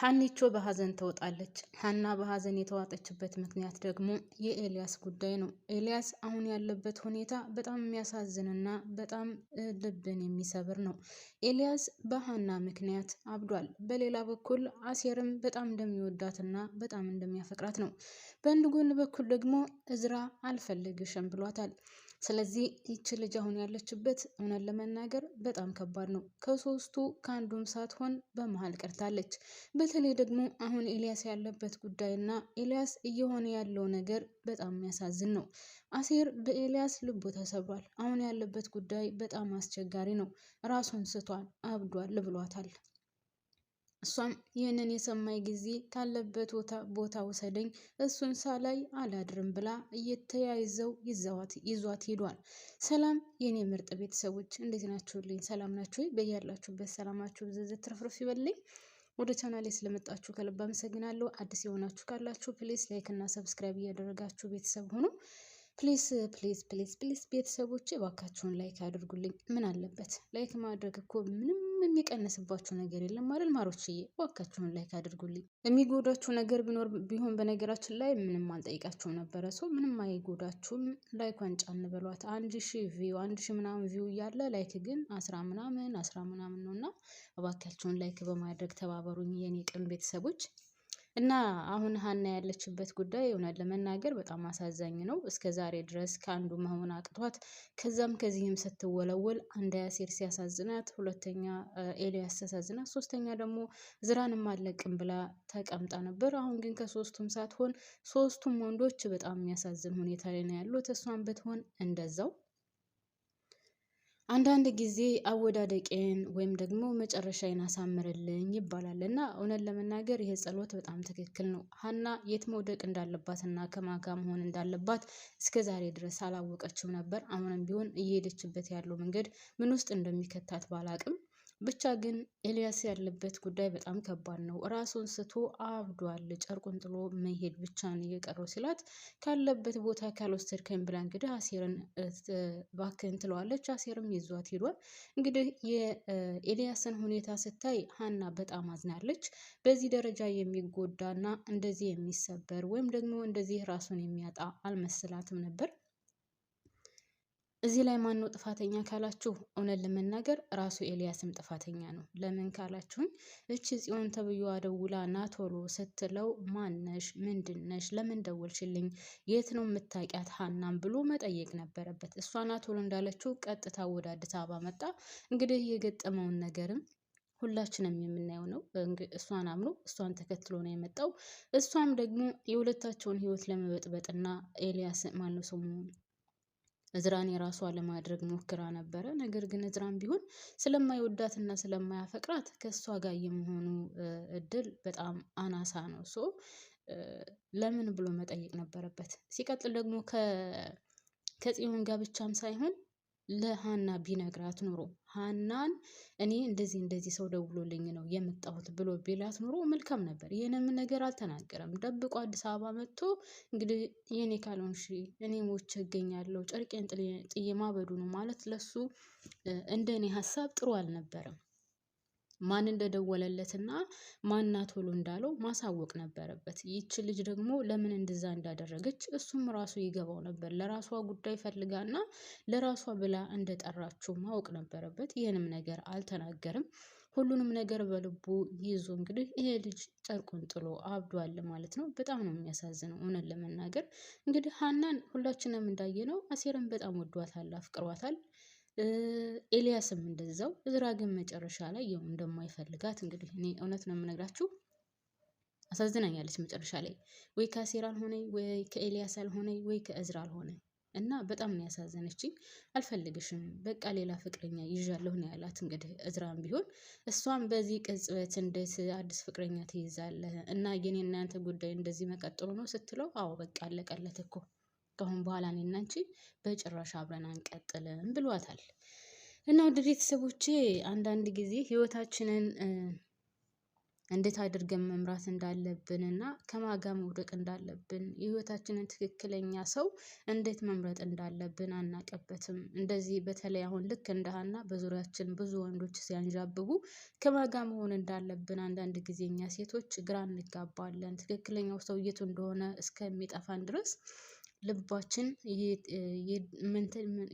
ሀኒቾ በሀዘን ተውጣለች። ሀና በሀዘን የተዋጠችበት ምክንያት ደግሞ የኤልያስ ጉዳይ ነው። ኤልያስ አሁን ያለበት ሁኔታ በጣም የሚያሳዝንና በጣም ልብን የሚሰብር ነው። ኤልያስ በሀና ምክንያት አብዷል። በሌላ በኩል አሴርም በጣም እንደሚወዳትና በጣም እንደሚያፈቅራት ነው። በአንድ ጎን በኩል ደግሞ እዝራ አልፈልግሽም ብሏታል። ስለዚህ ይቺ ልጅ አሁን ያለችበት እውነት ለመናገር በጣም ከባድ ነው። ከሶስቱ ከአንዱም ሳትሆን በመሀል ቀርታለች። በተለይ ደግሞ አሁን ኤልያስ ያለበት ጉዳይና ኤልያስ እየሆነ ያለው ነገር በጣም የሚያሳዝን ነው። አሴር በኤልያስ ልቡ ተሰብሯል። አሁን ያለበት ጉዳይ በጣም አስቸጋሪ ነው። ራሱን ስቷል፣ አብዷል ብሏታል። እሷም ይህንን የሰማይ ጊዜ ካለበት ቦታ ውሰደኝ፣ እሱን ሳላይ አላድርም ብላ እየተያይዘው ይዟት ሄዷል። ሰላም የኔ ምርጥ ቤተሰቦች እንዴት ናችሁልኝ? ሰላም ናችሁ? በያላችሁበት ሰላማችሁ ዝዝት ትርፍርፍ ይበልኝ። ወደ ቻናሌ ስለመጣችሁ ከልብ አመሰግናለሁ። አዲስ የሆናችሁ ካላችሁ ፕሊስ ላይክ እና ሰብስክራይብ እያደረጋችሁ ቤተሰብ ሆኑ። ፕሊስ ፕሊስ ፕሊስ ፕሊስ ቤተሰቦች እባካችሁን ላይክ አድርጉልኝ። ምን አለበት ላይክ ማድረግ እኮ ምንም የሚቀንስባችሁ ነገር የለም አይደል ማሮችዬ? እባካችሁን ላይክ አድርጉልኝ። የሚጎዳችሁ ነገር ቢሆን በነገራችን ላይ ምንም አልጠይቃችሁም ነበረ። ሰው ምንም አይጎዳችሁም። ላይኳን ጫን በሏት። 1000 ቪው 1000 ምናምን ቪው እያለ ላይክ ግን 10 ምናምን ነው። እና እባካችሁን ላይክ በማድረግ ተባበሩኝ የኔ ቅን ቤተሰቦች። እና አሁን ሀና ያለችበት ጉዳይ እውነት ለመናገር በጣም አሳዛኝ ነው። እስከ ዛሬ ድረስ ከአንዱ መሆን አቅቷት ከዛም ከዚህም ስትወለወል፣ አንድ አሴር ሲያሳዝናት፣ ሁለተኛ ኤልያስ ሲያሳዝናት፣ ሶስተኛ ደግሞ ዝራንም አለቅም ብላ ተቀምጣ ነበር። አሁን ግን ከሶስቱም ሳትሆን ሶስቱም ወንዶች በጣም የሚያሳዝን ሁኔታ ላይ ነው ያሉት። እሷን ብትሆን እንደዛው። አንዳንድ ጊዜ አወዳደቄን ወይም ደግሞ መጨረሻዬን አሳምርልኝ ይባላል እና እውነት ለመናገር ይሄ ጸሎት በጣም ትክክል ነው። ሀና የት መውደቅ እንዳለባት እና ከማጋ መሆን እንዳለባት እስከ ዛሬ ድረስ አላወቀችም ነበር። አሁንም ቢሆን እየሄደችበት ያለው መንገድ ምን ውስጥ እንደሚከታት ባላቅም ብቻ ግን ኤልያስ ያለበት ጉዳይ በጣም ከባድ ነው። ራሱን ስቶ አብዷል። ጨርቁን ጥሎ መሄድ ብቻ ነው የቀረው ሲላት ካለበት ቦታ ካልወሰድከኝ ብላ እንግዲህ አሴርን ባክን ትለዋለች። አሴርም ይዟት ሄዷል። እንግዲህ የኤልያስን ሁኔታ ስታይ ሀና በጣም አዝናለች። በዚህ ደረጃ የሚጎዳና እንደዚህ የሚሰበር ወይም ደግሞ እንደዚህ ራሱን የሚያጣ አልመስላትም ነበር። እዚህ ላይ ማን ነው ጥፋተኛ ካላችሁ፣ እውነት ለመናገር ራሱ ኤልያስም ጥፋተኛ ነው። ለምን ካላችሁኝ እቺ ጽዮን ተብዬዋ ደውላ ና ቶሎ ስትለው ማነሽ? ምንድነሽ? ለምን ደወልሽልኝ? የት ነው የምታውቂያት ሀናም ብሎ መጠየቅ ነበረበት። እሷ ና ቶሎ እንዳለችው ቀጥታ ወደ አዲስ አበባ መጣ። እንግዲህ የገጠመውን ነገርም ሁላችንም የምናየው ነው። እሷን አምኖ እሷን ተከትሎ ነው የመጣው። እሷም ደግሞ የሁለታቸውን ህይወት ለመበጥበጥና ኤልያስ ማነው ስሙ እዝራን የራሷ ለማድረግ ሞክራ ነበረ። ነገር ግን እዝራን ቢሆን ስለማይወዳትና ስለማያፈቅራት ከእሷ ጋር የመሆኑ እድል በጣም አናሳ ነው። ለምን ብሎ መጠየቅ ነበረበት። ሲቀጥል ደግሞ ከጽዮን ጋር ብቻም ሳይሆን ለሀና ቢነግራት ኑሮ ሀናን እኔ እንደዚህ ሰው ደውሎልኝ ነው የመጣሁት ብሎ ቢላት ኑሮ መልካም ነበር። ይህንም ነገር አልተናገረም። ደብቆ አዲስ አበባ መጥቶ እንግዲህ የኔ ካልሆንሽ እኔ ሞቼ እገኛለሁ፣ ጨርቄን ጥዬ ማበዱ ነው ማለት ለሱ እንደኔ ሀሳብ ጥሩ አልነበረም። ማን እንደደወለለትና ማና ቶሎ እንዳለው ማሳወቅ ነበረበት። ይቺ ልጅ ደግሞ ለምን እንደዛ እንዳደረገች እሱም ራሱ ይገባው ነበር። ለራሷ ጉዳይ ፈልጋና ለራሷ ብላ እንደጠራችው ማወቅ ነበረበት። ይህንም ነገር አልተናገርም። ሁሉንም ነገር በልቡ ይዞ እንግዲህ ይሄ ልጅ ጨርቁን ጥሎ አብዷል ማለት ነው። በጣም ነው የሚያሳዝነው እውነት ለመናገር። እንግዲህ ሀናን ሁላችንም እንዳየነው አሴርን በጣም ወዷታል፣ አፍቅሯታል። ኤልያስም እንደዛው። እዝራ ግን መጨረሻ ላይ ያው እንደማይፈልጋት እንግዲህ እኔ እውነት ነው የምነግራችሁ አሳዝናኛለች። መጨረሻ ላይ ወይ ከአሴር አልሆነ ወይ ከኤልያስ አልሆነ ወይ ከእዝራ አልሆነ እና በጣም ነው ያሳዘነችኝ። አልፈልግሽም በቃ ሌላ ፍቅረኛ ይዣለሁ ነው ያላት። እንግዲህ እዝራም ቢሆን እሷም በዚህ ቅጽበት እንዴት አዲስ ፍቅረኛ ትይዛለህ እና የኔ እናንተ ጉዳይ እንደዚህ መቀጠሉ ነው ስትለው፣ አዎ በቃ አለቀለት እኮ ከአሁን በኋላ እኔና አንቺ በጭራሽ አብረን አንቀጥልም ብሏታል። እና ውድ ቤተሰቦቼ አንዳንድ ጊዜ ህይወታችንን እንዴት አድርገን መምራት እንዳለብን እና ከማጋ መውደቅ እንዳለብን የህይወታችንን ትክክለኛ ሰው እንዴት መምረጥ እንዳለብን አናቀበትም። እንደዚህ በተለይ አሁን ልክ እንደ ሀና በዙሪያችን ብዙ ወንዶች ሲያንዣብቡ ከማጋ መሆን እንዳለብን አንዳንድ ጊዜ እኛ ሴቶች ግራ እንጋባለን። ትክክለኛው ሰው የቱ እንደሆነ እስከሚጠፋን ድረስ ልባችን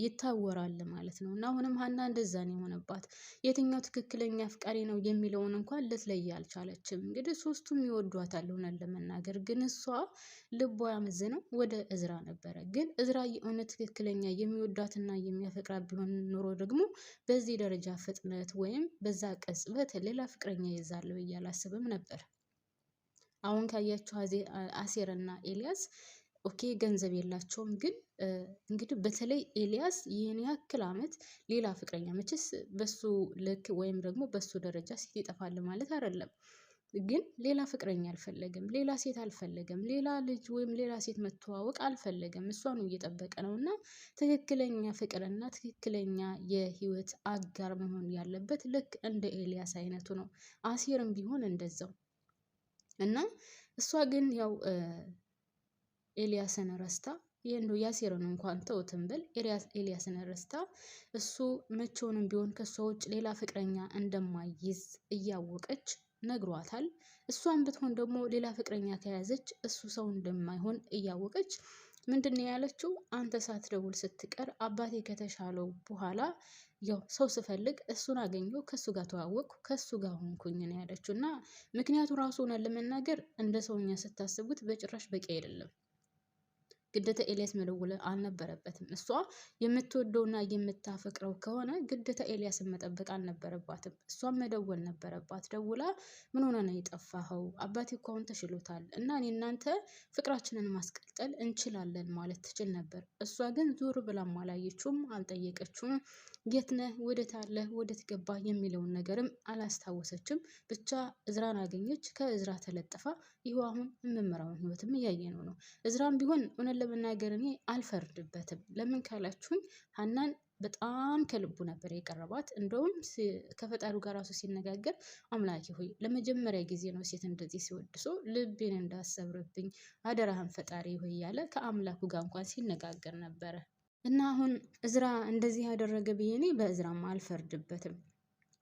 ይታወራል ማለት ነው። እና አሁንም ሀና እንደዛ ነው የሆነባት። የትኛው ትክክለኛ አፍቃሪ ነው የሚለውን እንኳን ልትለይ አልቻለችም። እንግዲህ ሶስቱም ይወዷታል እውነት ለመናገር ግን እሷ ልቧ ያመዘነው ወደ እዝራ ነበረ። ግን እዝራ የእውነት ትክክለኛ የሚወዳትና የሚያፈቅራት ቢሆን ኑሮ ደግሞ በዚህ ደረጃ ፍጥነት ወይም በዛ ቅጽበት ሌላ ፍቅረኛ ይዛለሁ ብዬ አላስብም ነበር። አሁን ካያችሁ አሴርና ኤልያስ ኦኬ ገንዘብ የላቸውም። ግን እንግዲህ በተለይ ኤልያስ ይህን ያክል አመት ሌላ ፍቅረኛ መቼስ በሱ ልክ ወይም ደግሞ በሱ ደረጃ ሴት ይጠፋል ማለት አይደለም። ግን ሌላ ፍቅረኛ አልፈለገም፣ ሌላ ሴት አልፈለገም፣ ሌላ ልጅ ወይም ሌላ ሴት መተዋወቅ አልፈለገም። እሷኑ እየጠበቀ ነው። እና ትክክለኛ ፍቅርና ትክክለኛ የህይወት አጋር መሆን ያለበት ልክ እንደ ኤልያስ አይነቱ ነው። አሴርም ቢሆን እንደዛው እና እሷ ግን ያው ኤልያስን ረስታ እንደው ያሴርን እንኳን ተውትን ብል ኤልያስን ረስታ እሱ መቼውንም ቢሆን ከሷ ውጭ ሌላ ፍቅረኛ እንደማይይዝ እያወቀች ነግሯታል። እሷን ብትሆን ደግሞ ሌላ ፍቅረኛ ከያዘች እሱ ሰው እንደማይሆን እያወቀች ምንድነው ያለችው? አንተ ሳትደውል ስትቀር አባቴ ከተሻለው በኋላ ያው ሰው ስፈልግ እሱን አገኘው፣ ከሱ ጋር ተዋወቅኩ፣ ከሱ ጋር ሆንኩኝ ነው ያለችው። እና ምክንያቱ ራሱ ሆነ ለመናገር እንደ ሰውኛ ስታስቡት በጭራሽ በቂ አይደለም። ግዴታ ኤልያስ መደወል አልነበረበትም። እሷ የምትወደውና የምታፈቅረው ከሆነ ግዴታ ኤልያስን መጠበቅ አልነበረባትም። እሷን መደወል ነበረባት። ደውላ ምን ሆነ ነው የጠፋኸው? አባቴ እኮ አሁን ተሽሎታል እና እኔ እናንተ ፍቅራችንን ማስቀጠል እንችላለን ማለት ትችል ነበር። እሷ ግን ዞር ብላም አላየችውም፣ አልጠየቀችውም። የት ነህ፣ ወዴት አለህ፣ ወዴት ገባህ የሚለውን ነገርም አላስታወሰችም። ብቻ እዝራን አገኘች። ከእዝራ ተለጥፋ ይኸው አሁን የምመራውን ህይወትም እያየነው ነው። እዝራም ቢሆን እውነት ለመናገር እኔ አልፈርድበትም። ለምን ካላችሁኝ ሀናን በጣም ከልቡ ነበር የቀረባት። እንደውም ከፈጣሪው ጋር ራሱ ሲነጋገር አምላኬ ሆይ ለመጀመሪያ ጊዜ ነው ሴት እንደዚህ ሲወድሶ ልቤን እንዳሰብርብኝ አደራህን ፈጣሪ ሆይ እያለ ከአምላኩ ጋር እንኳን ሲነጋገር ነበረ። እና አሁን እዝራ እንደዚህ ያደረገ ብዬ እኔ በእዝራም አልፈርድበትም።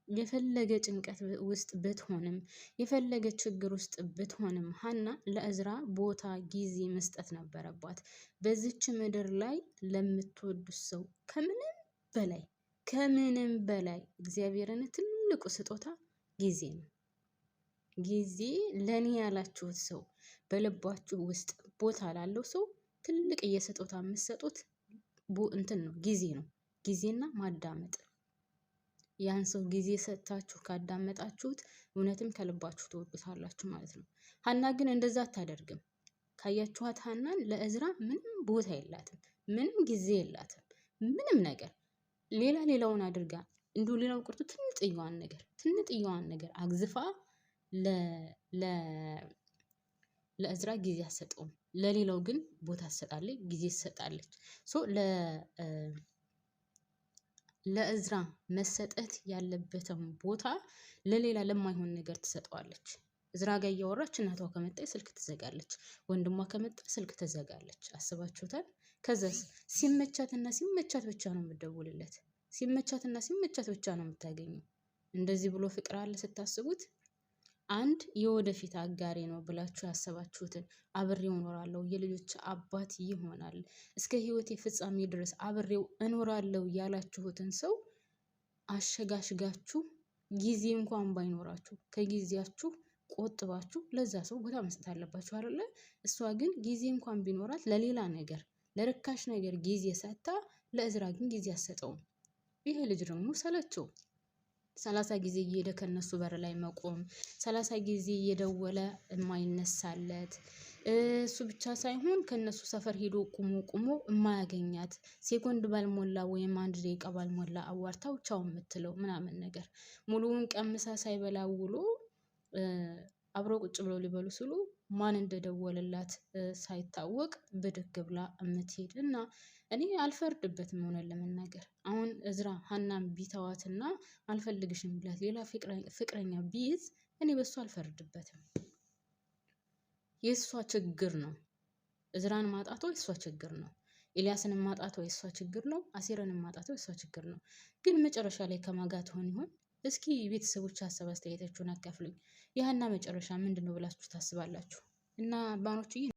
የፈለገ ጭንቀት ውስጥ ብትሆንም የፈለገ ችግር ውስጥ ብትሆንም ሀና ለእዝራ ቦታ ጊዜ መስጠት ነበረባት። በዚች ምድር ላይ ለምትወዱት ሰው ከምንም በላይ እግዚአብሔርን ትልቁ ስጦታ ጊዜ ነው። ጊዜ ለኔ ያላችሁት ሰው በልባችሁ ውስጥ ቦታ ላለው ሰው ትልቅ የስጦታ የምትሰጡት እንትን ነው፣ ጊዜ ነው። ጊዜና ማዳመጥ። ያን ሰው ጊዜ ሰጥታችሁ ካዳመጣችሁት እውነትም ከልባችሁ ትወዱታላችሁ ማለት ነው። ሀና ግን እንደዛ አታደርግም። ካያችኋት ሀናን ለእዝራ ምንም ቦታ የላትም፣ ምንም ጊዜ የላትም፣ ምንም ነገር ሌላውን አድርጋ እንዲሁ ሌላው ቅርቶ ትንጥየዋን ነገር አግዝፋ ለእዝራ ጊዜ አትሰጠውም። ለሌላው ግን ቦታ ትሰጣለች፣ ጊዜ ትሰጣለች። ለእዝራ መሰጠት ያለበትን ቦታ ለሌላ ለማይሆን ነገር ትሰጠዋለች። እዝራ ጋር እያወራች እናቷ ከመጣች ስልክ ትዘጋለች፣ ወንድሟ ከመጣ ስልክ ትዘጋለች። አስባችሁታል? ከዛስ ሲመቻት ብቻ ነው የምትደውልለት፣ ሲመቻት ብቻ ነው የምታገኘው። እንደዚህ ብሎ ፍቅር አለ ስታስቡት? አንድ የወደፊት አጋሪ ነው ብላችሁ ያሰባችሁትን አብሬው እኖራለሁ፣ የልጆች አባት ይሆናል፣ እስከ ህይወቴ ፍጻሜ ድረስ አብሬው እኖራለሁ ያላችሁትን ሰው አሸጋሽጋችሁ ጊዜ እንኳን ባይኖራችሁ ከጊዜያችሁ ቆጥባችሁ ለዛ ሰው ቦታ መስጠት አለባችሁ አይደለ? እሷ ግን ጊዜ እንኳን ቢኖራት ለሌላ ነገር ለርካሽ ነገር ጊዜ ሰጥታ ለእዝራ ግን ጊዜ አትሰጠውም። ይሄ ልጅ ደግሞ ሰለቸው። 30 ጊዜ እየሄደ ከነሱ በር ላይ መቆም፣ 30 ጊዜ እየደወለ የማይነሳለት እሱ ብቻ ሳይሆን ከነሱ ሰፈር ሄዶ ቁሞ የማያገኛት ሴኮንድ ባልሞላ ወይም 1 ደቂቃ ባልሞላ አዋርታው ቻው የምትለው ምናምን ነገር ሙሉውን ቀምሳ ሳይበላ ውሎ አብረው ቁጭ ብለው ሊበሉ ሲሉ ማን እንደደወለላት ሳይታወቅ ብድግ ብላ የምትሄድ እና እኔ አልፈርድበትም ሆነን ለመናገር። አሁን እዝራ ሀናን ቢተዋትና አልፈልግሽም ቢላት ሌላ ፍቅረኛ ቢይዝ እኔ በሱ አልፈርድበትም። የእሷ ችግር ነው። እዝራን ማጣቷ የእሷ ችግር ነው። ኤልያስንም ማጣቷ የእሷ ችግር ነው። አሴርንም ማጣቷ የእሷ ችግር ነው። ግን መጨረሻ ላይ ከማጋ ትሆን ይሆን? እስኪ ቤተሰቦች ሀሳብ አስተያየታችሁን አካፍሉኝ። የሀና መጨረሻ ምንድን ነው ብላችሁ ታስባላችሁ? እና ባኖችዬ